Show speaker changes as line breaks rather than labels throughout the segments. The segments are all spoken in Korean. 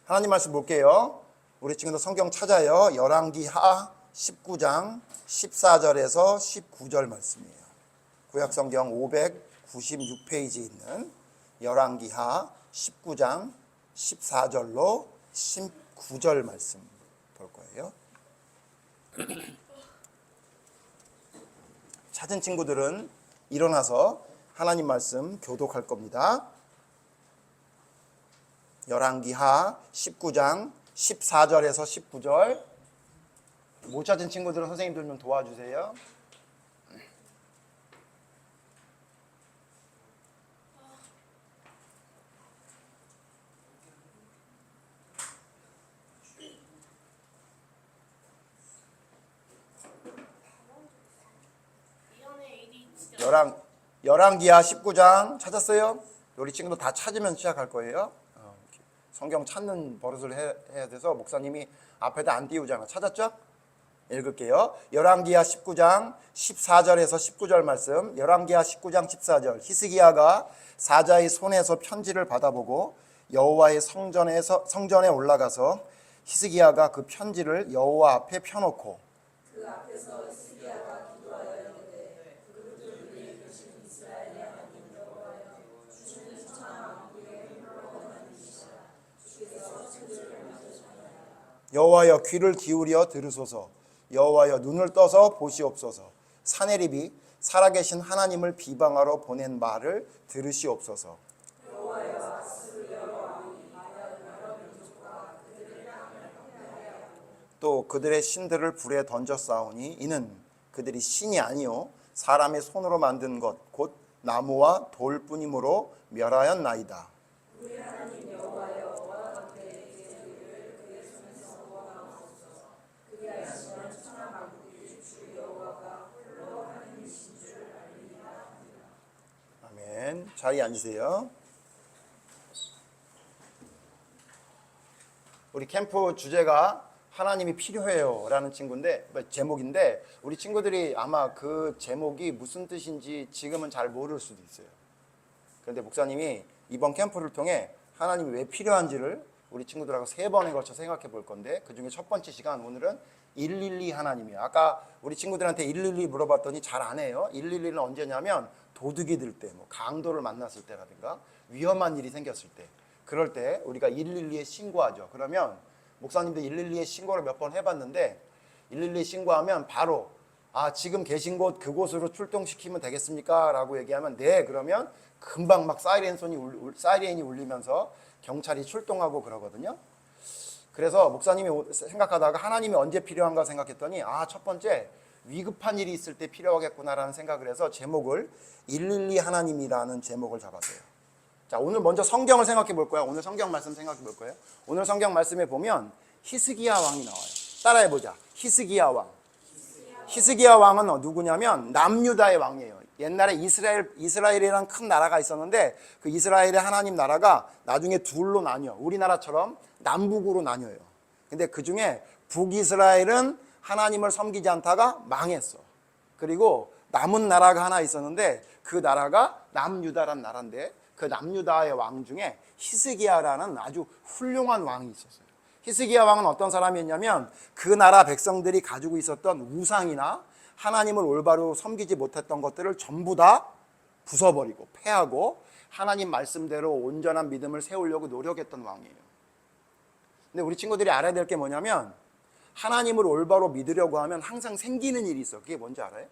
하나님 말씀 볼게요. 우리 친구들 성경 찾아요. 열왕기하 19장 14절에서 19절 말씀이에요. 구약성경 596페이지에 있는 열왕기하 19장 14절로 19절 말씀 볼 거예요. 찾은 친구들은 일어나서 하나님 말씀 교독할 겁니다. 열왕기하 19장 14절에서 19절. 못 찾은 친구들은 선생님들 좀 도와주세요. 열왕기하 19장 찾았어요? 우리 친구들 다 찾으면 시작할 거예요. 성경 찾는 버릇을 해야 돼서 목사님이 앞에다 안 띄우잖아. 찾았죠? 읽을게요. 열왕기하 19장 14절에서 19절 말씀. 열왕기하 19장 14절. 히스기야가 사자의 손에서 편지를 받아보고 여호와의 성전에 올라가서 히스기야가 그 편지를 여호와 앞에 펴놓고
그 앞에서 히스기야가 기도하여 이르되 그들 위에 계신 이스라엘의 하나님 여호와여 주는 천하 만국의 힘으로 원하시라 주께서 그들을 만드셨나이다.
여호와여 귀를 기울여 들으소서. 여호와여 눈을 떠서 보시옵소서. 사내립이 살아계신 하나님을 비방하러 보낸 말을 들으시옵소서.
여호와여 아스르 여호와의 여러 민족과 그들의 땅을 황폐하여
또 그들의 신들을 불에 던져 싸우니 이는 그들이 신이 아니요 사람의 손으로 만든 것 곧 나무와 돌뿐이므로 멸하였나이다.
우리 하나님 여호와여 왕 앞에 이르기를 그의 손에서 구원하옵소서. 그리하시면 천하 만국이 주 여호와가 홀로 하나님이신 줄 알리라.
아멘. 자리에 앉으세요. 우리 캠프 주제가 하나님이 필요해요 라는 제목인데 우리 친구들이 아마 그 제목이 무슨 뜻인지 지금은 잘 모를 수도 있어요. 그런데 목사님이 이번 캠프를 통해 하나님이 왜 필요한지를 우리 친구들하고 3번에 걸쳐 생각해 볼 건데 그중에 첫 번째 시간 오늘은 112 하나님이에요. 아까 우리 친구들한테 112 물어봤더니 잘 안 해요. 112는 언제냐면 도둑이 들 때, 뭐 강도를 만났을 때라든가 위험한 일이 생겼을 때 그럴 때 우리가 112에 신고하죠. 그러면 목사님도 112에 신고를 몇 번 해봤는데 112에 신고하면 바로 지금 계신 곳 그곳으로 출동시키면 되겠습니까? 라고 얘기하면 네 그러면 금방 막 사이렌이 울리면서 경찰이 출동하고 그러거든요. 그래서 목사님이 생각하다가 하나님이 언제 필요한가 생각했더니 첫 번째 위급한 일이 있을 때 필요하겠구나라는 생각을 해서 제목을 112 하나님이라는 제목을 잡았어요. 자, 오늘 먼저 성경을 생각해 볼 거예요. 오늘 성경 말씀 생각해 볼 거예요. 오늘 성경 말씀에 보면 히스기야 왕이 나와요. 따라해 보자. 히스기야 왕. 히스기야 왕은 누구냐면 남유다의 왕이에요. 옛날에 이스라엘이라는 큰 나라가 있었는데 그 이스라엘의 하나님 나라가 나중에 둘로 나뉘어. 우리나라처럼 남북으로 나뉘어요. 근데 그 중에 북이스라엘은 하나님을 섬기지 않다가 망했어. 그리고 남은 나라가 하나 있었는데 그 나라가 남유다라는 나라인데 그 남유다의 왕 중에 히스기야라는 아주 훌륭한 왕이 있었어요. 히스기야 왕은 어떤 사람이었냐면 그 나라 백성들이 가지고 있었던 우상이나 하나님을 올바로 섬기지 못했던 것들을 전부 다 부숴버리고 패하고 하나님 말씀대로 온전한 믿음을 세우려고 노력했던 왕이에요. 근데 우리 친구들이 알아야 될 게 뭐냐면 하나님을 올바로 믿으려고 하면 항상 생기는 일이 있어. 그게 뭔지 알아요?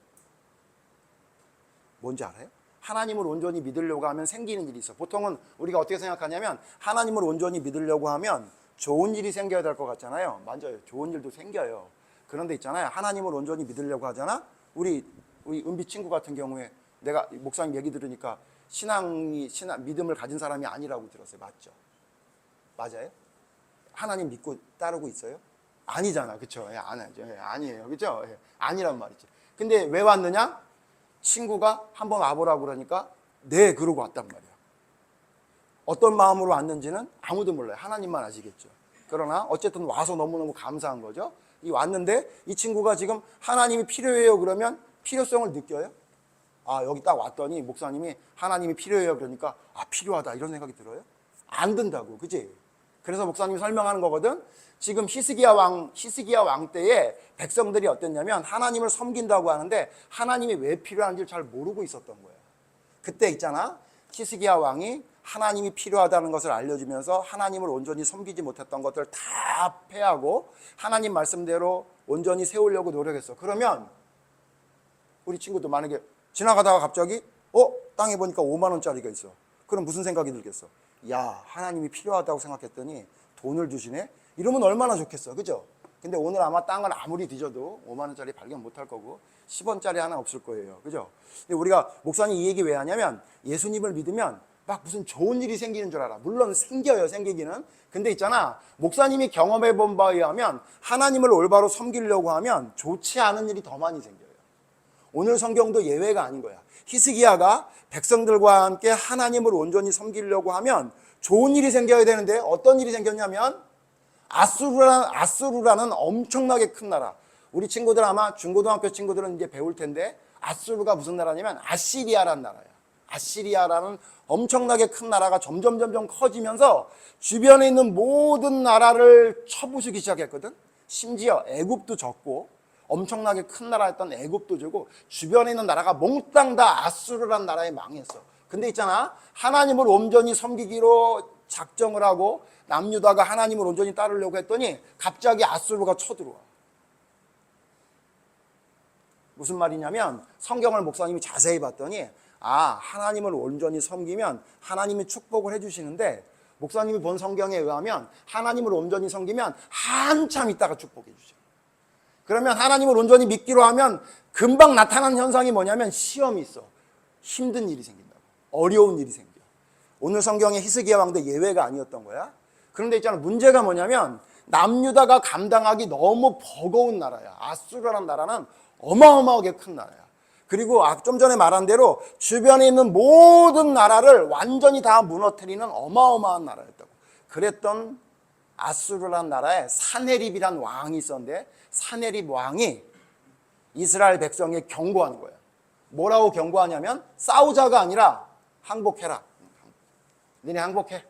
뭔지 알아요? 하나님을 온전히 믿으려고 하면 생기는 일이 있어. 보통은 우리가 어떻게 생각하냐면 하나님을 온전히 믿으려고 하면 좋은 일이 생겨야 될 것 같잖아요. 맞아요. 좋은 일도 생겨요. 그런데 있잖아요. 하나님을 온전히 믿으려고 하잖아. 우리 은비 친구 같은 경우에 내가 목사님 얘기 들으니까 믿음을 가진 사람이 아니라고 들었어요. 맞죠? 맞아요? 하나님 믿고 따르고 있어요? 아니잖아. 그렇죠? 아니에요. 그렇죠? 아니란 말이지. 근데 왜 왔느냐? 친구가 한번 와보라고 그러니까 네 그러고 왔단 말이야. 어떤 마음으로 왔는지는 아무도 몰라요. 하나님만 아시겠죠. 그러나 어쨌든 와서 너무너무 감사한 거죠. 왔는데 이 친구가 지금 하나님이 필요해요 그러면 필요성을 느껴요? 여기 딱 왔더니 목사님이 하나님이 필요해요 그러니까 필요하다 이런 생각이 들어요? 안 든다고. 그치? 그래서 목사님이 설명하는 거거든. 지금 히스기야 왕 때에 백성들이 어땠냐면 하나님을 섬긴다고 하는데 하나님이 왜 필요한지를 잘 모르고 있었던 거예요. 그때 있잖아. 히스기야 왕이 하나님이 필요하다는 것을 알려주면서 하나님을 온전히 섬기지 못했던 것들 다 패하고 하나님 말씀대로 온전히 세우려고 노력했어. 그러면 우리 친구도 만약에 지나가다가 갑자기 땅에 보니까 5만 원짜리가 있어. 그럼 무슨 생각이 들겠어? 야, 하나님이 필요하다고 생각했더니 돈을 주시네? 이러면 얼마나 좋겠어. 그죠? 근데 오늘 아마 땅을 아무리 뒤져도 5만 원짜리 발견 못할 거고 10원짜리 하나 없을 거예요. 그죠? 근데 우리가 목사님 이 얘기 왜 하냐면 예수님을 믿으면 막 무슨 좋은 일이 생기는 줄 알아. 물론 생겨요, 생기기는. 근데 있잖아, 목사님이 경험해 본 바에 의하면 하나님을 올바로 섬기려고 하면 좋지 않은 일이 더 많이 생겨요. 오늘 성경도 예외가 아닌 거야. 히스기야가 백성들과 함께 하나님을 온전히 섬기려고 하면 좋은 일이 생겨야 되는데 어떤 일이 생겼냐면 아수르라는 엄청나게 큰 나라. 우리 친구들 아마 중고등학교 친구들은 이제 배울 텐데 아수르가 무슨 나라냐면 아시리아라는 나라야. 아시리아라는 엄청나게 큰 나라가 점점 커지면서 주변에 있는 모든 나라를 쳐부수기 시작했거든. 심지어 애굽도 졌고 엄청나게 큰 나라였던 애굽도 지고 주변에 있는 나라가 몽땅 다 아수르라는 나라에 망했어. 근데 있잖아, 하나님을 온전히 섬기기로 작정을 하고 남유다가 하나님을 온전히 따르려고 했더니 갑자기 아수르가 쳐들어와. 무슨 말이냐면 성경을 목사님이 자세히 봤더니 하나님을 온전히 섬기면 하나님이 축복을 해주시는데 목사님이 본 성경에 의하면 하나님을 온전히 섬기면 한참 있다가 축복해 주셔. 그러면 하나님을 온전히 믿기로 하면 금방 나타나는 현상이 뭐냐면 시험이 있어. 힘든 일이 생긴다고. 어려운 일이 생겨. 오늘 성경의 히스기야 왕도 예외가 아니었던 거야. 그런데 있잖아, 문제가 뭐냐면 남유다가 감당하기 너무 버거운 나라야. 아수르라는 나라는 어마어마하게 큰 나라야. 그리고 좀 전에 말한 대로 주변에 있는 모든 나라를 완전히 다 무너뜨리는 어마어마한 나라였다고. 그랬던 아수르라는 나라에 사네립이라는 왕이 있었는데 사네립 왕이 이스라엘 백성에 경고하는 거야. 뭐라고 경고하냐면 싸우자가 아니라 항복해라. 너네 항복해.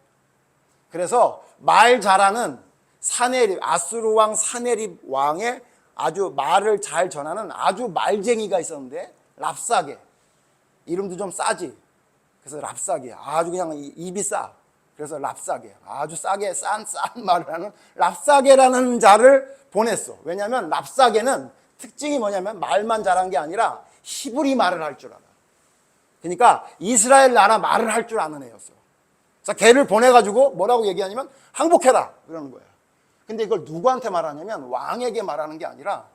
그래서 말 잘하는 아수르 왕 사네립 왕의 아주 말을 잘 전하는 아주 말쟁이가 있었는데 랍사게. 이름도 좀 싸지. 그래서 랍사게. 아주 그냥 입이 싸. 그래서 랍사게. 아주 싸게 싼 말을 하는 랍사게라는 자를 보냈어. 왜냐하면 랍사게는 특징이 뭐냐면 말만 잘한 게 아니라 히브리 말을 할 줄 알아. 그러니까 이스라엘 나라 말을 할 줄 아는 애였어. 그래서 걔를 보내가지고 뭐라고 얘기하냐면 항복해라 그러는 거야. 근데 이걸 누구한테 말하냐면 왕에게 말하는 게 아니라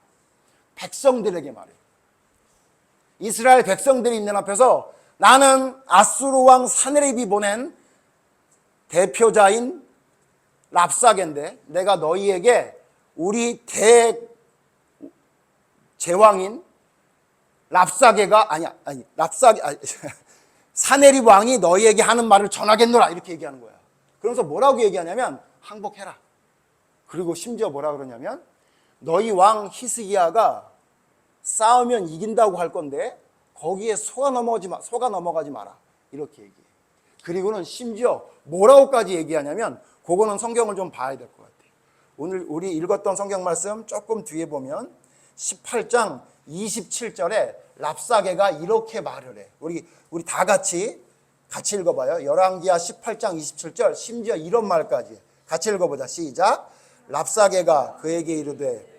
백성들에게 말해. 이스라엘 백성들이 있는 앞에서 나는 아수르 왕 사네립이 보낸 대표자인 랍사게인데 내가 너희에게 우리 제왕인 사네립 왕이 너희에게 하는 말을 전하겠노라 이렇게 얘기하는 거야. 그러면서 뭐라고 얘기하냐면 항복해라. 그리고 심지어 뭐라 그러냐면 너희 왕 히스기야가 싸우면 이긴다고 할 건데 거기에 속아 넘어가지 마라 이렇게 얘기해. 그리고는 심지어 뭐라고까지 얘기하냐면 그거는 성경을 좀 봐야 될 것 같아. 오늘 우리 읽었던 성경 말씀 조금 뒤에 보면 18장 27절에 랍사게가 이렇게 말을 해. 우리 다 같이 읽어봐요. 열왕기하 18장 27절 심지어 이런 말까지 같이 읽어보자. 시작. 랍사게가 그에게 이르되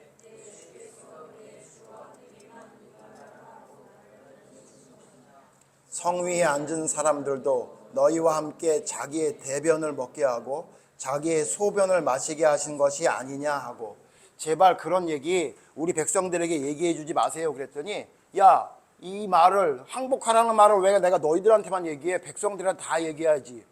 성 위에 앉은 사람들도 너희와 함께 자기의 대변을 먹게 하고 자기의 소변을 마시게 하신 것이 아니냐 하고. 제발 그런 얘기 우리 백성들에게 얘기해 주지 마세요 그랬더니 야, 이 말을 항복하라는 말을 왜 내가 너희들한테만 얘기해? 백성들한테 다 얘기해야지.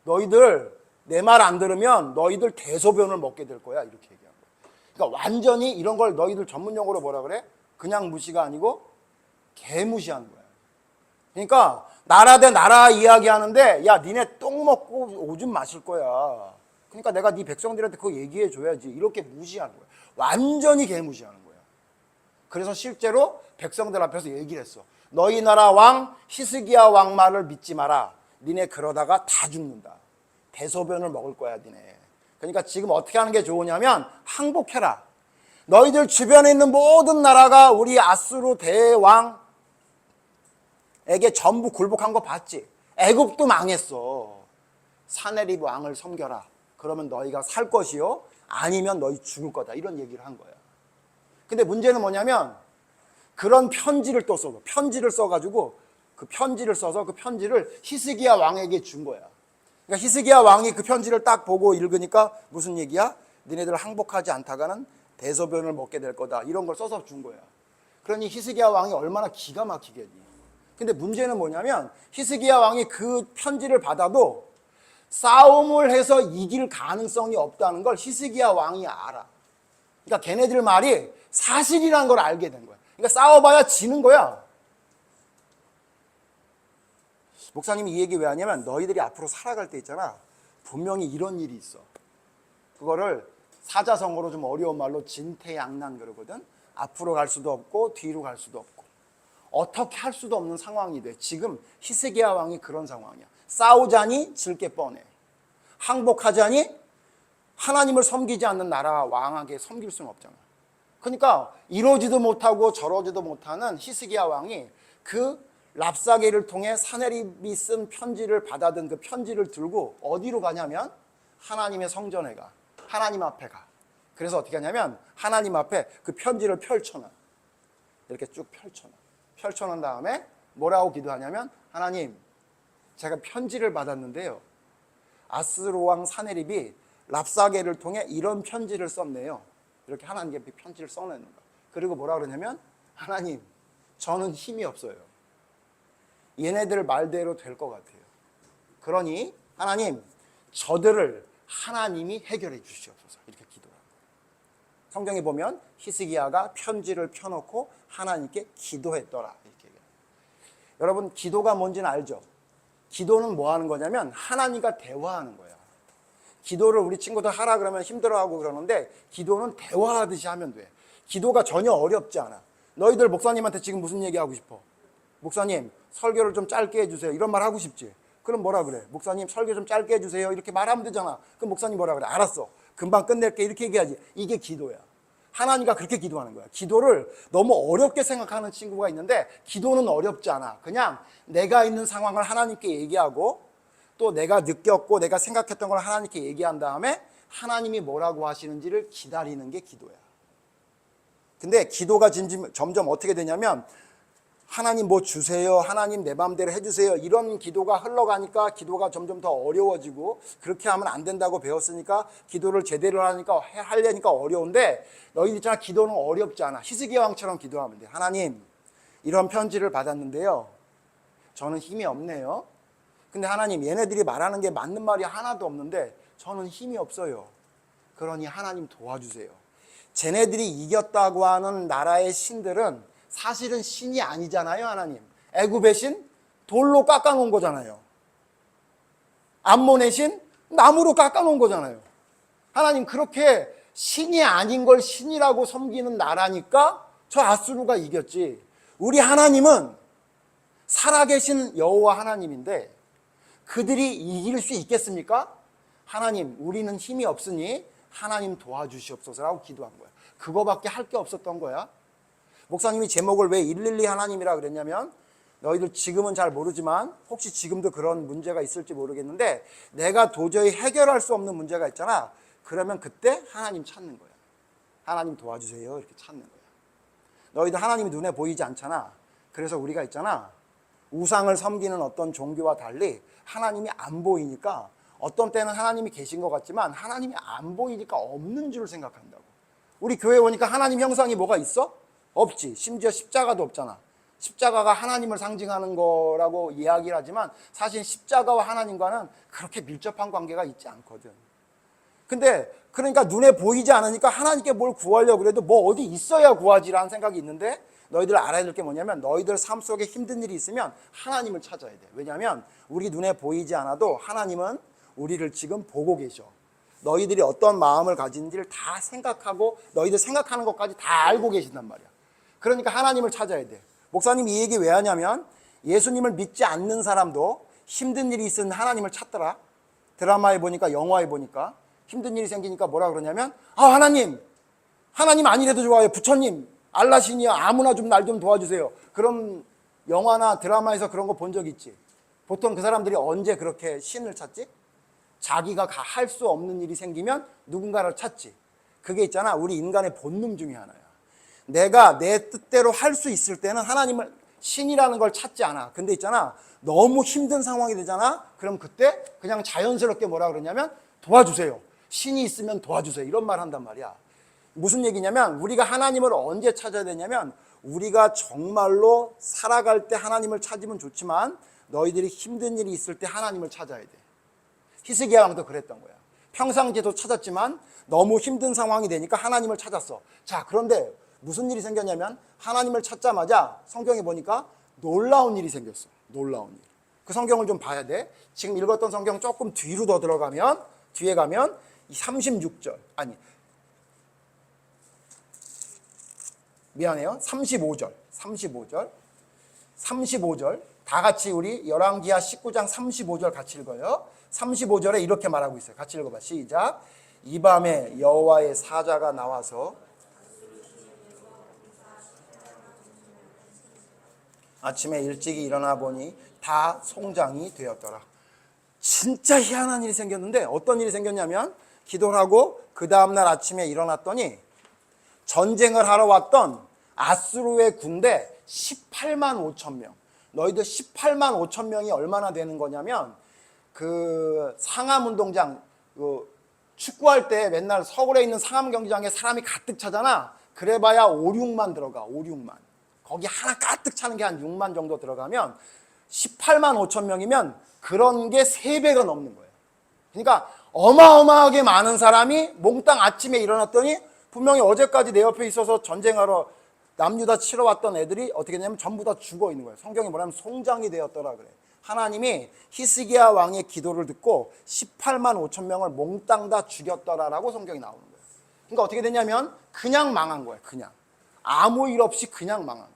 너희들 내 말 안 들으면 너희들 대소변을 먹게 될 거야 이렇게 얘기한 거야. 그러니까 완전히 이런 걸 너희들 전문 용어로 뭐라 그래? 그냥 무시가 아니고 개무시하는 거야. 그러니까 나라 대 나라 이야기하는데 야, 니네 똥 먹고 오줌 마실 거야. 그러니까 내가 네 백성들한테 그거 얘기해 줘야지. 이렇게 무시하는 거야. 완전히 개무시하는 거야. 그래서 실제로 백성들 앞에서 얘기를 했어. 너희 나라 왕 히스기야 왕 말을 믿지 마라. 니네 그러다가 다 죽는다. 대소변을 먹을 거야 니네. 그러니까 지금 어떻게 하는 게 좋으냐면 항복해라. 너희들 주변에 있는 모든 나라가 우리 아수르 대왕에게 전부 굴복한 거 봤지. 애굽도 망했어. 사네립 왕을 섬겨라. 그러면 너희가 살 것이요, 아니면 너희 죽을 거다. 이런 얘기를 한 거야. 근데 문제는 뭐냐면 그런 편지를 또 써서 편지를 써가지고 그 편지를 써서 그 편지를 히스기야 왕에게 준 거야. 그러니까 히스기야 왕이 그 편지를 딱 보고 읽으니까 무슨 얘기야? 니네들 항복하지 않다가는 대소변을 먹게 될 거다. 이런 걸 써서 준 거야. 그러니 히스기야 왕이 얼마나 기가 막히겠니. 근데 문제는 뭐냐면 히스기야 왕이 그 편지를 받아도 싸움을 해서 이길 가능성이 없다는 걸 히스기야 왕이 알아. 그러니까 걔네들 말이 사실이라는 걸 알게 된 거야. 그러니까 싸워봐야 지는 거야. 목사님이 이 얘기 왜 하냐면 너희들이 앞으로 살아갈 때 있잖아. 분명히 이런 일이 있어. 그거를 사자성어로 좀 어려운 말로 진퇴양난 그러거든. 앞으로 갈 수도 없고 뒤로 갈 수도 없고 어떻게 할 수도 없는 상황이 돼. 지금 히스기야 왕이 그런 상황이야. 싸우자니 질 게 뻔해. 항복하자니 하나님을 섬기지 않는 나라 왕에게 섬길 수는 없잖아. 그러니까 이러지도 못하고 저러지도 못하는 히스기야 왕이 그 랍사게를 통해 사네립이 쓴 편지를 받아든 그 편지를 들고 어디로 가냐면 하나님의 성전에 가. 하나님 앞에 가. 그래서 어떻게 하냐면 하나님 앞에 그 편지를 펼쳐놔. 이렇게 쭉 펼쳐놔. 펼쳐놓은 다음에 뭐라고 기도하냐면 하나님, 제가 편지를 받았는데요. 아스루 왕 사네립이 랍사게를 통해 이런 편지를 썼네요. 이렇게 하나님께 편지를 써내는 거야. 그리고 뭐라 그러냐면 하나님, 저는 힘이 없어요. 얘네들 말대로 될 것 같아요. 그러니 하나님, 저들을 하나님이 해결해 주시옵소서. 이렇게 기도를 합니다. 성경에 보면 히스기야가 편지를 펴놓고 하나님께 기도했더라. 이렇게 얘기해요. 여러분, 기도가 뭔지는 알죠? 기도는 뭐 하는 거냐면 하나님과 대화하는 거야. 기도를 우리 친구들 하라 그러면 힘들어하고 그러는데 기도는 대화하듯이 하면 돼. 기도가 전혀 어렵지 않아. 너희들 목사님한테 지금 무슨 얘기하고 싶어? 목사님, 설교를 좀 짧게 해주세요. 이런 말 하고 싶지? 그럼 뭐라 그래? 목사님, 설교 좀 짧게 해주세요. 이렇게 말하면 되잖아. 그럼 목사님 뭐라 그래? 알았어. 금방 끝낼게. 이렇게 얘기하지. 이게 기도야. 하나님과 그렇게 기도하는 거야. 기도를 너무 어렵게 생각하는 친구가 있는데 기도는 어렵지 않아. 그냥 내가 있는 상황을 하나님께 얘기하고 또 내가 느꼈고 내가 생각했던 걸 하나님께 얘기한 다음에 하나님이 뭐라고 하시는지를 기다리는 게 기도야. 근데 기도가 점점 어떻게 되냐면 하나님 뭐 주세요. 하나님 내 마음대로 해주세요. 이런 기도가 흘러가니까 기도가 점점 더 어려워지고 그렇게 하면 안 된다고 배웠으니까 기도를 제대로 하려니까 어려운데 너희들 있잖아. 기도는 어렵지 않아. 히스기야 왕처럼 기도하면 돼. 하나님, 이런 편지를 받았는데요. 저는 힘이 없네요. 근데 하나님, 얘네들이 말하는 게 맞는 말이 하나도 없는데 저는 힘이 없어요. 그러니 하나님 도와주세요. 쟤네들이 이겼다고 하는 나라의 신들은 사실은 신이 아니잖아요. 하나님, 애굽의 신 돌로 깎아놓은 거잖아요. 암몬의 신 나무로 깎아놓은 거잖아요. 하나님, 그렇게 신이 아닌 걸 신이라고 섬기는 나라니까 저 아수르가 이겼지. 우리 하나님은 살아계신 여호와 하나님인데 그들이 이길 수 있겠습니까? 하나님, 우리는 힘이 없으니 하나님 도와주시옵소서라고 기도한 거야. 그거밖에 할 게 없었던 거야. 목사님이 제목을 왜 112 하나님이라 그랬냐면 너희들 지금은 잘 모르지만 혹시 지금도 그런 문제가 있을지 모르겠는데 내가 도저히 해결할 수 없는 문제가 있잖아. 그러면 그때 하나님 찾는 거야. 하나님 도와주세요. 이렇게 찾는 거야. 너희들 하나님이 눈에 보이지 않잖아. 그래서 우리가 있잖아. 우상을 섬기는 어떤 종교와 달리 하나님이 안 보이니까 어떤 때는 하나님이 계신 것 같지만 하나님이 안 보이니까 없는 줄 생각한다고. 우리 교회 오니까 하나님 형상이 뭐가 있어? 없지. 심지어 십자가도 없잖아. 십자가가 하나님을 상징하는 거라고 이야기를 하지만 사실 십자가와 하나님과는 그렇게 밀접한 관계가 있지 않거든. 근데 그러니까 눈에 보이지 않으니까 하나님께 뭘 구하려고 그래도 뭐 어디 있어야 구하지라는 생각이 있는데 너희들 알아야 될 게 뭐냐면 너희들 삶 속에 힘든 일이 있으면 하나님을 찾아야 돼. 왜냐하면 우리 눈에 보이지 않아도 하나님은 우리를 지금 보고 계셔. 너희들이 어떤 마음을 가진지를 다 생각하고 너희들 생각하는 것까지 다 알고 계신단 말이야. 그러니까 하나님을 찾아야 돼. 목사님이 이 얘기 왜 하냐면 예수님을 믿지 않는 사람도 힘든 일이 있으면 하나님을 찾더라. 드라마에 보니까 영화에 보니까 힘든 일이 생기니까 뭐라 그러냐면 하나님 아니래도 좋아요. 부처님 알라신이야 아무나 좀 날 좀 도와주세요. 그런 영화나 드라마에서 그런 거 본 적 있지. 보통 그 사람들이 언제 그렇게 신을 찾지? 자기가 할 수 없는 일이 생기면 누군가를 찾지. 그게 있잖아. 우리 인간의 본능 중에 하나야. 내가 내 뜻대로 할 수 있을 때는 하나님을 신이라는 걸 찾지 않아. 근데 있잖아. 너무 힘든 상황이 되잖아. 그럼 그때 그냥 자연스럽게 뭐라 그러냐면 도와주세요. 신이 있으면 도와주세요. 이런 말 한단 말이야. 무슨 얘기냐면 우리가 하나님을 언제 찾아야 되냐면 우리가 정말로 살아갈 때 하나님을 찾으면 좋지만 너희들이 힘든 일이 있을 때 하나님을 찾아야 돼. 히스기야 왕도 그랬던 거야. 평상시에도 찾았지만 너무 힘든 상황이 되니까 하나님을 찾았어. 자, 그런데 무슨 일이 생겼냐면 하나님을 찾자마자 성경에 보니까 놀라운 일이 생겼어. 놀라운 일. 그 성경을 좀 봐야 돼. 지금 읽었던 성경 조금 뒤로 더 들어가면 뒤에 가면 36절 아니 미안해요. 35절 다 같이 우리 열왕기하 19장 35절 같이 읽어요. 35절에 이렇게 말하고 있어요. 같이 읽어봐. 시작. 이 밤에 여호와의 사자가 나와서 아침에 일찍이 일어나 보니 다 송장이 되었더라. 진짜 희한한 일이 생겼는데 어떤 일이 생겼냐면 기도를 하고 그 다음날 아침에 일어났더니 전쟁을 하러 왔던 아수르의 군대 18만 5천 명. 너희들 18만 5천 명이 얼마나 되는 거냐면 그 상암운동장 축구할 때 맨날 서울에 있는 상암 경기장에 사람이 가득 차잖아. 그래봐야 5, 6만 들어가. 5, 6만. 거기 하나 가득 차는 게 한 6만 정도 들어가면 18만 5천 명이면 그런 게 3배가 넘는 거예요. 그러니까 어마어마하게 많은 사람이 몽땅 아침에 일어났더니 분명히 어제까지 내 옆에 있어서 전쟁하러 남유다 치러 왔던 애들이 어떻게 되냐면 전부 다 죽어 있는 거예요. 성경에 뭐냐면 송장이 되었더라 그래. 하나님이 히스기야 왕의 기도를 듣고 18만 5천 명을 몽땅 다 죽였더라라고 성경이 나오는 거예요. 그러니까 어떻게 되냐면 그냥 망한 거예요. 그냥 아무 일 없이 그냥 망한 거예요.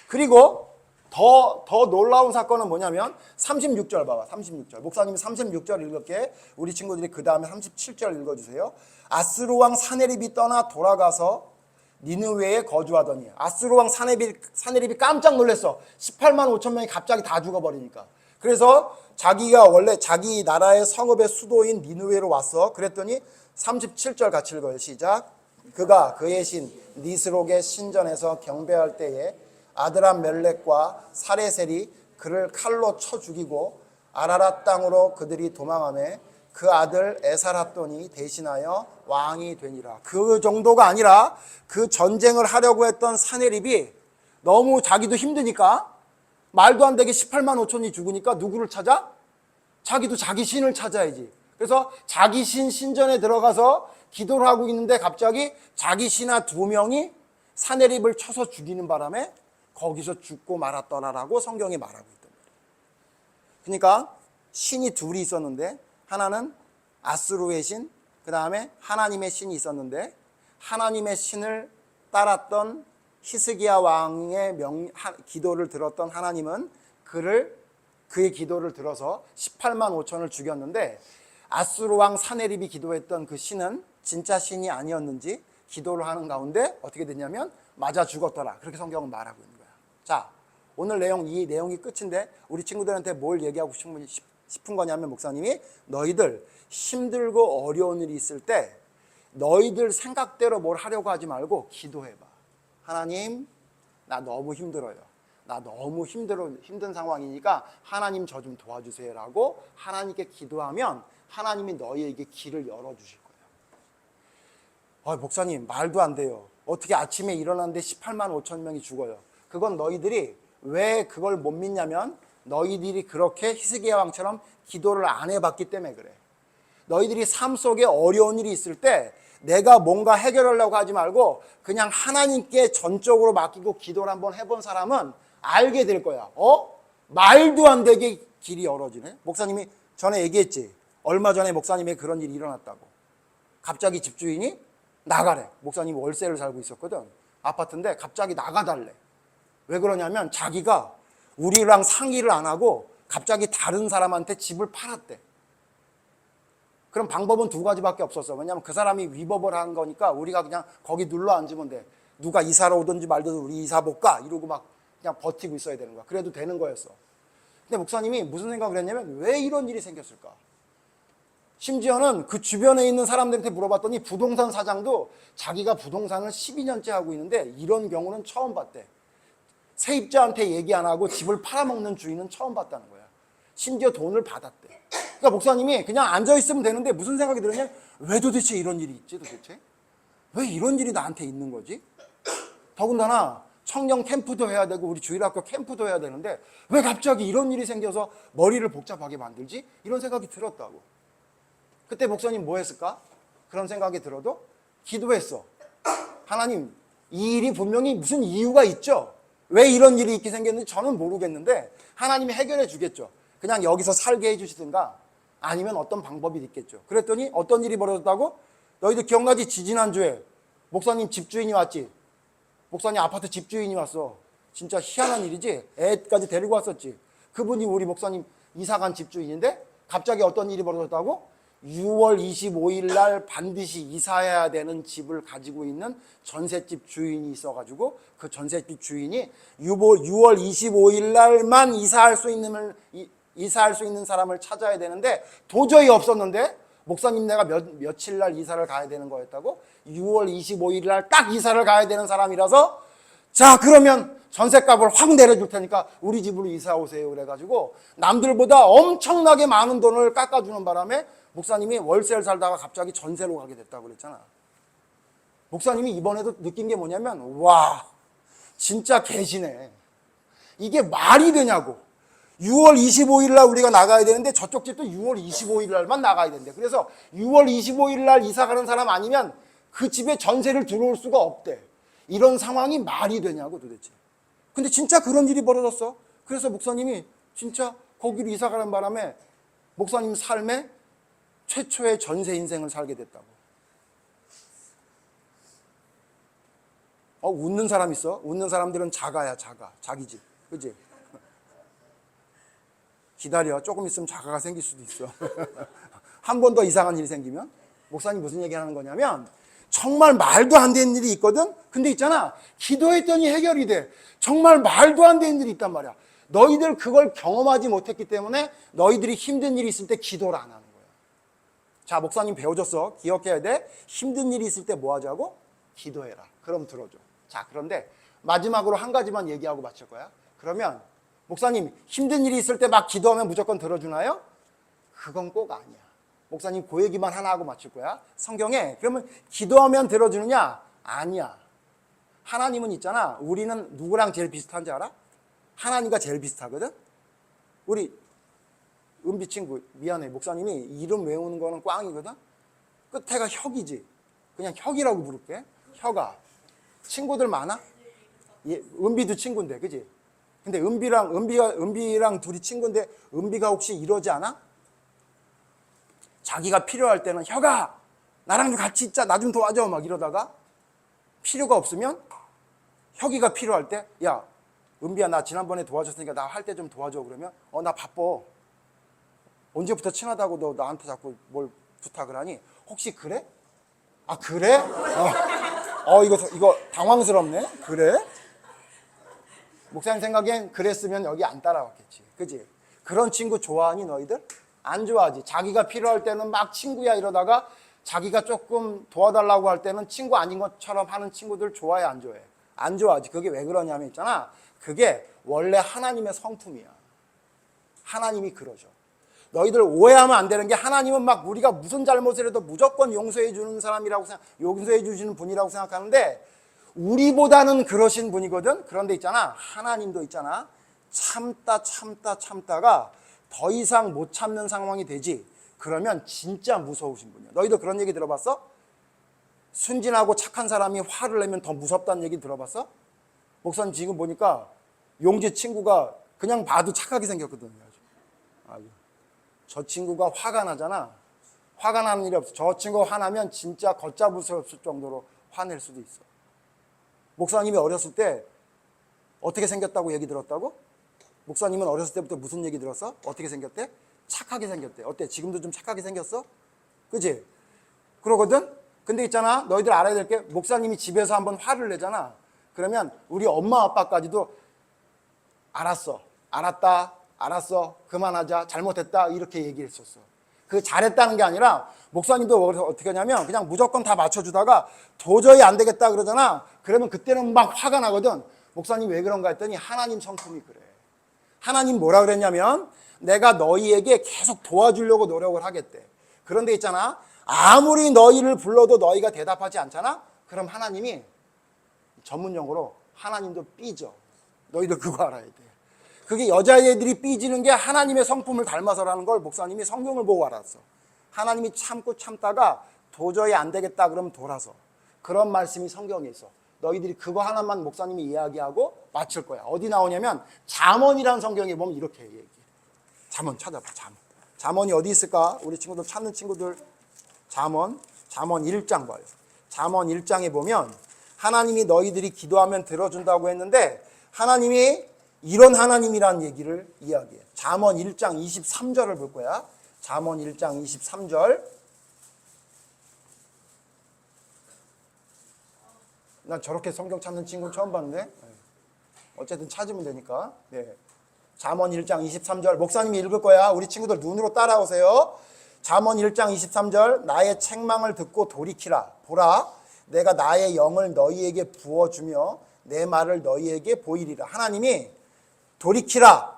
그리고 더 놀라운 사건은 뭐냐면 36절 봐봐. 36절. 목사님이 36절 읽을게. 우리 친구들이 그 다음에 37절 읽어주세요. 아스루 왕 사네립이 떠나 돌아가서 니느웨에 거주하더니 아스루 왕 사네립이 깜짝 놀랐어. 18만 5천 명이 갑자기 다 죽어버리니까. 그래서 자기가 원래 자기 나라의 성읍의 수도인 니느웨로 왔어. 그랬더니 37절 같이 읽어요. 시작. 그가 그의 신 니스록의 신전에서 경배할 때에 아드람 멜렉과 사레셀이 그를 칼로 쳐 죽이고 아라랏 땅으로 그들이 도망하매 그 아들 에살핫돈이 대신하여 왕이 되니라. 그 정도가 아니라 그 전쟁을 하려고 했던 사네립이 너무 자기도 힘드니까 말도 안 되게 18만 5천이 죽으니까 누구를 찾아? 자기도 자기 신을 찾아야지. 그래서 자기 신전에 들어가서 기도를 하고 있는데 갑자기 자기 신하 2명이 사네립을 쳐서 죽이는 바람에 거기서 죽고 말았더라라고 성경이 말하고 있단 말이에요. 그러니까 신이 둘이 있었는데 하나는 아스루의 신, 그 다음에 하나님의 신이 있었는데 하나님의 신을 따랐던 히스기야 왕의 기도를 들었던 하나님은 그의 기도를 들어서 18만 5천을 죽였는데 아스루 왕 사네립이 기도했던 그 신은 진짜 신이 아니었는지 기도를 하는 가운데 어떻게 됐냐면 맞아 죽었더라. 그렇게 성경은 말하고 있는 거야. 자, 오늘 이 내용이 끝인데 우리 친구들한테 뭘 얘기하고 싶은 거냐면 목사님이 너희들 힘들고 어려운 일이 있을 때 너희들 생각대로 뭘 하려고 하지 말고 기도해봐. 하나님, 나 너무 힘들어요. 나 너무 힘든 상황이니까 하나님 저 좀 도와주세요라고 하나님께 기도하면 하나님이 너희에게 길을 열어주실 거예요. 목사님 말도 안 돼요. 어떻게 아침에 일어났는데 18만 5천 명이 죽어요. 그건 너희들이 왜 그걸 못 믿냐면 너희들이 그렇게 히스기야 왕처럼 기도를 안 해봤기 때문에 그래. 너희들이 삶 속에 어려운 일이 있을 때 내가 뭔가 해결하려고 하지 말고 그냥 하나님께 전적으로 맡기고 기도를 한번 해본 사람은 알게 될 거야. 말도 안 되게 길이 열어지네. 목사님이 전에 얘기했지. 얼마 전에 목사님의 그런 일이 일어났다고. 갑자기 집주인이 나가래. 목사님이 월세를 살고 있었거든. 아파트인데 갑자기 나가달래. 왜 그러냐면 자기가 우리랑 상의를 안 하고 갑자기 다른 사람한테 집을 팔았대. 그럼 방법은 두 가지밖에 없었어. 왜냐하면 그 사람이 위법을 한 거니까 우리가 그냥 거기 눌러 앉으면 돼. 누가 이사를 오든지 말든지 우리 이사 볼까? 이러고 막 그냥 버티고 있어야 되는 거야. 그래도 되는 거였어. 근데 목사님이 무슨 생각을 했냐면 왜 이런 일이 생겼을까? 심지어는 그 주변에 있는 사람들한테 물어봤더니 부동산 사장도 자기가 부동산을 12년째 하고 있는데 이런 경우는 처음 봤대. 세입자한테 얘기 안 하고 집을 팔아먹는 주인은 처음 봤다는 거야. 심지어 돈을 받았대. 그러니까 목사님이 그냥 앉아있으면 되는데 무슨 생각이 들었냐? 왜 도대체 이런 일이 있지 도대체? 왜 이런 일이 나한테 있는 거지? 더군다나 청년 캠프도 해야 되고 우리 주일학교 캠프도 해야 되는데 왜 갑자기 이런 일이 생겨서 머리를 복잡하게 만들지? 이런 생각이 들었다고. 그때 목사님 뭐 했을까? 그런 생각이 들어도 기도했어. 하나님, 이 일이 분명히 무슨 이유가 있죠? 왜 이런 일이 있게 생겼는지 저는 모르겠는데 하나님이 해결해 주겠죠. 그냥 여기서 살게 해주시든가 아니면 어떤 방법이 있겠죠. 그랬더니 어떤 일이 벌어졌다고? 너희들 기억나지? 지지난주에 목사님 집주인이 왔지. 목사님 아파트 집주인이 왔어. 진짜 희한한 일이지. 애까지 데리고 왔었지. 그분이 우리 목사님 이사간 집주인인데 갑자기 어떤 일이 벌어졌다고? 6월 25일 날 반드시 이사해야 되는 집을 가지고 있는 전셋집 주인이 있어가지고 그 전셋집 주인이 6월 25일 날만 이사할 수 있는 사람을 찾아야 되는데 도저히 없었는데 목사님 내가 며칠 날 이사를 가야 되는 거였다고? 6월 25일 날 딱 이사를 가야 되는 사람이라서 자 그러면 전셋값을 확 내려줄 테니까 우리 집으로 이사 오세요 그래가지고 남들보다 엄청나게 많은 돈을 깎아주는 바람에 목사님이 월세를 살다가 갑자기 전세로 가게 됐다고 그랬잖아. 목사님이 이번에도 느낀 게 뭐냐면 와 진짜 계시네. 이게 말이 되냐고. 6월 25일 날 우리가 나가야 되는데 저쪽 집도 6월 25일 날만 나가야 된대. 그래서 6월 25일 날 이사 가는 사람 아니면 그 집에 전세를 들어올 수가 없대. 이런 상황이 말이 되냐고 도대체. 근데 진짜 그런 일이 벌어졌어. 그래서 목사님이 진짜 거기로 이사 가는 바람에 목사님 삶에 최초의 전세 인생을 살게 됐다고. 웃는 사람 있어? 웃는 사람들은 자가야 자가. 자기 집. 그치? 기다려. 조금 있으면 자가가 생길 수도 있어. 한 번 더 이상한 일이 생기면 목사님 무슨 얘기하는 거냐면 정말 말도 안 되는 일이 있거든. 근데 있잖아 기도했더니 해결이 돼. 정말 말도 안 되는 일이 있단 말이야. 너희들 그걸 경험하지 못했기 때문에 너희들이 힘든 일이 있을 때 기도를 안 하는 거야. 자 목사님 배워줬어. 기억해야 돼. 힘든 일이 있을 때 뭐 하자고? 기도해라. 그럼 들어줘. 자 그런데 마지막으로 한 가지만 얘기하고 마칠 거야. 그러면 목사님 힘든 일이 있을 때 막 기도하면 무조건 들어주나요? 그건 꼭 아니야. 목사님 그 얘기만 하나 하고 마칠 거야. 성경에 그러면 기도하면 들어주느냐? 아니야. 하나님은 있잖아. 우리는 누구랑 제일 비슷한지 알아? 하나님과 제일 비슷하거든. 우리 은비 친구 미안해. 목사님이 이름 외우는 거는 꽝이거든. 끝에가 혁이지. 그냥 혁이라고 부를게. 혁아. 친구들 많아? 예, 은비도 친구인데, 그지? 근데 은비랑 둘이 친구인데 은비가 혹시 이러지 않아? 자기가 필요할 때는 혁아 나랑 좀 같이 있자 나 좀 도와줘 막 이러다가 필요가 없으면 혁이가 필요할 때 야 은비야 나 지난번에 도와줬으니까 나 할 때 좀 도와줘 그러면 나 바빠 언제부터 친하다고 너 나한테 자꾸 뭘 부탁을 하니 혹시 그래? 아 그래? 이거 당황스럽네. 그래? 목사님 생각엔 그랬으면 여기 안 따라왔겠지. 그지? 그런 친구 좋아하니 너희들? 안 좋아하지. 자기가 필요할 때는 막 친구야 이러다가 자기가 조금 도와달라고 할 때는 친구 아닌 것처럼 하는 친구들 좋아해 안 좋아해? 안 좋아하지. 그게 왜 그러냐면 있잖아. 그게 원래 하나님의 성품이야. 하나님이 그러죠. 너희들 오해하면 안 되는 게 하나님은 막 우리가 무슨 잘못을 해도 무조건 용서해 주는 사람이라고 용서해 주시는 분이라고 생각하는데 우리보다는 그러신 분이거든. 그런데 있잖아. 하나님도 있잖아. 참다가 더 이상 못 참는 상황이 되지. 그러면 진짜 무서우신 분이야. 너희도 그런 얘기 들어봤어? 순진하고 착한 사람이 화를 내면 더 무섭다는 얘기 들어봤어? 목사님 지금 보니까 용지 친구가 그냥 봐도 착하게 생겼거든요. 아주. 저 친구가 화가 나잖아. 화가 나는 일이 없어. 저 친구가 화나면 진짜 걷잡을 수 없을 정도로 화낼 수도 있어. 목사님이 어렸을 때 어떻게 생겼다고 얘기 들었다고? 목사님은 어렸을 때부터 무슨 얘기 들었어? 어떻게 생겼대? 착하게 생겼대. 어때? 지금도 좀 착하게 생겼어? 그치? 그러거든? 근데 있잖아, 너희들 알아야 될 게, 목사님이 집에서 한번 화를 내잖아. 그러면 우리 엄마 아빠까지도 알았어, 알았다, 알았어, 그만하자, 잘못했다, 이렇게 얘기했었어. 그 잘했다는 게 아니라 목사님도 어떻게 하냐면 그냥 무조건 다 맞춰주다가 도저히 안 되겠다 그러잖아. 그러면 그때는 막 화가 나거든. 목사님 왜 그런가 했더니 하나님 성품이 그래. 하나님 뭐라 그랬냐면 내가 너희에게 계속 도와주려고 노력을 하겠대. 그런데 있잖아, 아무리 너희를 불러도 너희가 대답하지 않잖아? 그럼 하나님이 전문용어로 하나님도 삐져. 너희들 그거 알아야 돼. 그게 여자애들이 삐지는 게 하나님의 성품을 닮아서라는 걸 목사님이 성경을 보고 알았어. 하나님이 참고 참다가 도저히 안 되겠다 그러면 돌아서. 그런 말씀이 성경에 있어. 너희들이 그거 하나만 목사님이 이야기하고 마칠 거야. 어디 나오냐면 잠언이라는 성경에 보면 이렇게 얘기해. 잠언 찾아봐. 잠언이 어디 있을까? 우리 친구들 찾는 친구들 잠언 1장 봐요. 잠언 1장에 보면 하나님이 너희들이 기도하면 들어준다고 했는데 하나님이 이런 하나님이라는 얘기를 이야기해. 잠언 1장 23절을 볼 거야. 잠언 1장 23절. 난 저렇게 성경 찾는 친구는 처음 봤는데 어쨌든 찾으면 되니까. 네. 잠언 1장 23절 목사님이 읽을 거야. 우리 친구들 눈으로 따라오세요. 잠언 1장 23절 나의 책망을 듣고 돌이키라. 보라 내가 나의 영을 너희에게 부어주며 내 말을 너희에게 보이리라. 하나님이 돌이키라,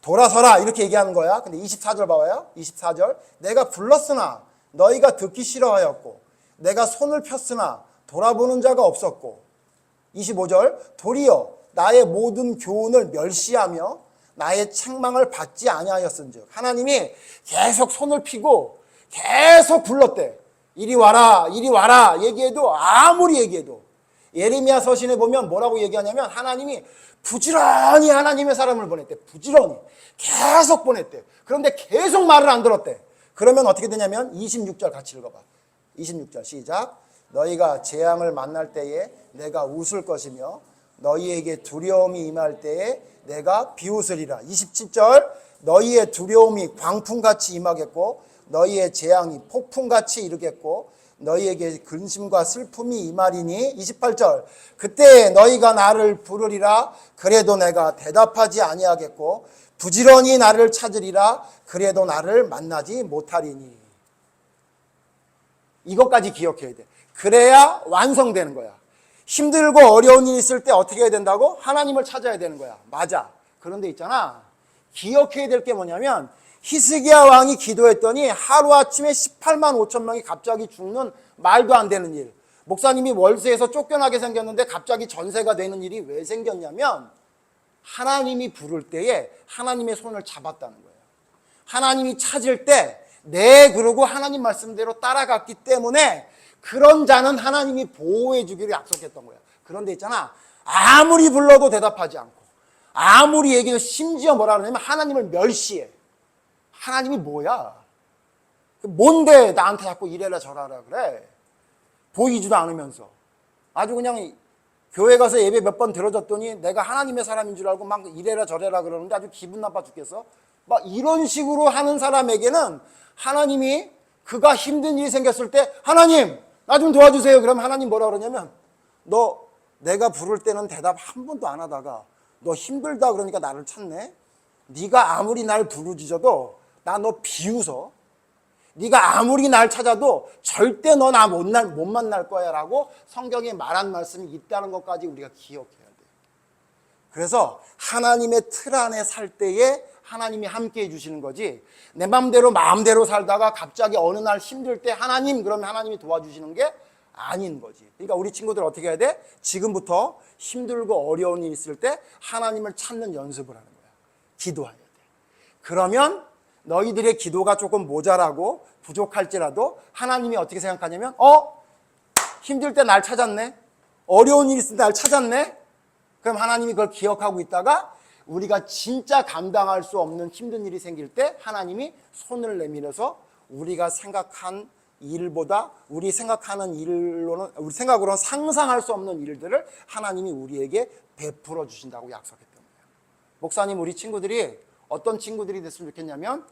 돌아서라 이렇게 얘기하는 거야. 근데 24절 봐봐요. 24절 내가 불렀으나 너희가 듣기 싫어하였고 내가 손을 폈으나 돌아보는 자가 없었고 25절 도리어 나의 모든 교훈을 멸시하며 나의 책망을 받지 아니하였은즉. 하나님이 계속 손을 피고 계속 불렀대. 이리 와라 이리 와라 얘기해도 아무리 얘기해도. 예레미야 서신에 보면 뭐라고 얘기하냐면 하나님이 부지런히 하나님의 사람을 보냈대. 부지런히 계속 보냈대. 그런데 계속 말을 안 들었대. 그러면 어떻게 되냐면 26절 같이 읽어봐. 26절 시작. 너희가 재앙을 만날 때에 내가 웃을 것이며 너희에게 두려움이 임할 때에 내가 비웃으리라. 27절 너희의 두려움이 광풍같이 임하겠고 너희의 재앙이 폭풍같이 이르겠고 너희에게 근심과 슬픔이 임하리니. 28절 그때 너희가 나를 부르리라. 그래도 내가 대답하지 아니하겠고 부지런히 나를 찾으리라. 그래도 나를 만나지 못하리니. 이것까지 기억해야 돼. 그래야 완성되는 거야. 힘들고 어려운 일이 있을 때 어떻게 해야 된다고? 하나님을 찾아야 되는 거야. 맞아. 그런데 있잖아, 기억해야 될 게 뭐냐면 히스기야 왕이 기도했더니 하루아침에 18만 5천 명이 갑자기 죽는 말도 안 되는 일. 목사님이 월세에서 쫓겨나게 생겼는데 갑자기 전세가 되는 일이 왜 생겼냐면 하나님이 부를 때에 하나님의 손을 잡았다는 거예요. 하나님이 찾을 때 네 그러고 하나님 말씀대로 따라갔기 때문에 그런 자는 하나님이 보호해 주기를 약속했던 거야. 그런데 있잖아, 아무리 불러도 대답하지 않고 아무리 얘기해도 심지어 뭐라 그러냐면 하나님을 멸시해. 하나님이 뭐야? 뭔데 나한테 자꾸 이래라 저래라 그래? 보이지도 않으면서. 아주 그냥 교회 가서 예배 몇 번 들어줬더니 내가 하나님의 사람인 줄 알고 막 이래라 저래라 그러는데 아주 기분 나빠 죽겠어. 막 이런 식으로 하는 사람에게는 하나님이 그가 힘든 일이 생겼을 때 하나님 나 좀 도와주세요. 그럼 하나님 뭐라 그러냐면 너 내가 부를 때는 대답 한 번도 안 하다가 너 힘들다 그러니까 나를 찾네. 네가 아무리 날 부르짖어도 나 너 비웃어. 네가 아무리 날 찾아도 절대 너 나 못 만날 거야 라고 성경에 말한 말씀이 있다는 것까지 우리가 기억해야 돼. 그래서 하나님의 틀 안에 살 때에 하나님이 함께 해주시는 거지, 내 마음대로 살다가 갑자기 어느 날 힘들 때 하나님 그러면 하나님이 도와주시는 게 아닌 거지. 그러니까 우리 친구들 어떻게 해야 돼? 지금부터 힘들고 어려운 일이 있을 때 하나님을 찾는 연습을 하는 거야. 기도해야 돼. 그러면 너희들의 기도가 조금 모자라고 부족할지라도 하나님이 어떻게 생각하냐면 힘들 때 날 찾았네. 어려운 일이 있을 때 날 찾았네. 그럼 하나님이 그걸 기억하고 있다가 우리가 진짜 감당할 수 없는 힘든 일이 생길 때 하나님이 손을 내밀어서 우리가 생각한 일보다 우리 생각으로는 상상할 수 없는 일들을 하나님이 우리에게 베풀어 주신다고 약속했던 거예요. 목사님, 우리 친구들이 어떤 친구들이 됐으면 좋겠냐면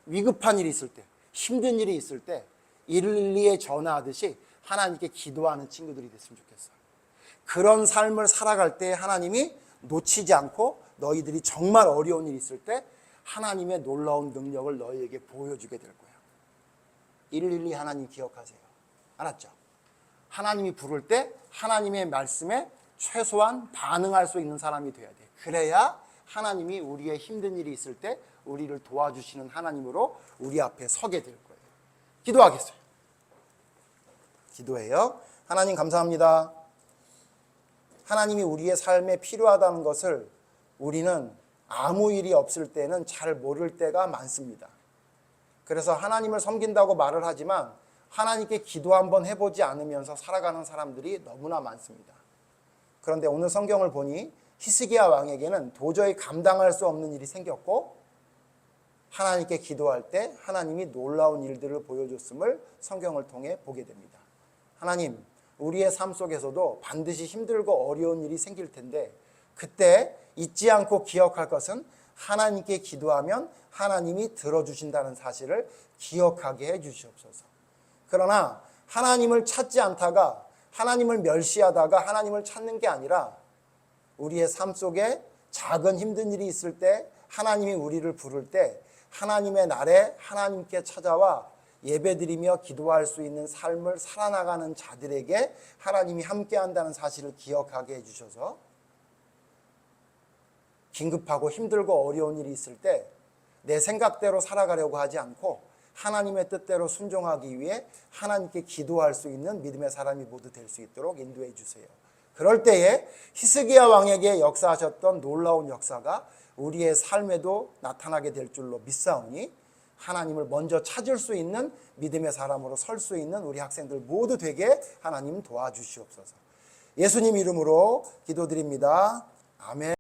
위급한 일이 있을 때, 힘든 일이 있을 때 112에 전화하듯이 하나님께 기도하는 친구들이 됐으면 좋겠어요. 그런 삶을 살아갈 때 하나님이 놓치지 않고 너희들이 정말 어려운 일이 있을 때 하나님의 놀라운 능력을 너희에게 보여주게 될 거야. 112 하나님 기억하세요. 알았죠? 하나님이 부를 때 하나님의 말씀에 최소한 반응할 수 있는 사람이 돼야 돼. 그래야 하나님이 우리의 힘든 일이 있을 때 우리를 도와주시는 하나님으로 우리 앞에 서게 될 거예요. 기도하겠어요. 기도해요. 하나님 감사합니다. 하나님이 우리의 삶에 필요하다는 것을 우리는 아무 일이 없을 때는 잘 모를 때가 많습니다. 그래서 하나님을 섬긴다고 말을 하지만 하나님께 기도 한번 해보지 않으면서 살아가는 사람들이 너무나 많습니다. 그런데 오늘 성경을 보니 히스기야 왕에게는 도저히 감당할 수 없는 일이 생겼고 하나님께 기도할 때 하나님이 놀라운 일들을 보여줬음을 성경을 통해 보게 됩니다. 하나님, 우리의 삶 속에서도 반드시 힘들고 어려운 일이 생길 텐데 그때 잊지 않고 기억할 것은 하나님께 기도하면 하나님이 들어주신다는 사실을 기억하게 해주시옵소서. 그러나 하나님을 찾지 않다가 하나님을 멸시하다가 하나님을 찾는 게 아니라 우리의 삶 속에 작은 힘든 일이 있을 때 하나님이 우리를 부를 때 하나님의 날에 하나님께 찾아와 예배드리며 기도할 수 있는 삶을 살아나가는 자들에게 하나님이 함께한다는 사실을 기억하게 해주셔서 긴급하고 힘들고 어려운 일이 있을 때 내 생각대로 살아가려고 하지 않고 하나님의 뜻대로 순종하기 위해 하나님께 기도할 수 있는 믿음의 사람이 모두 될 수 있도록 인도해 주세요. 그럴 때에 히스기야 왕에게 역사하셨던 놀라운 역사가 우리의 삶에도 나타나게 될 줄로 믿사오니 하나님을 먼저 찾을 수 있는 믿음의 사람으로 설 수 있는 우리 학생들 모두 되게 하나님 도와주시옵소서. 예수님 이름으로 기도드립니다. 아멘.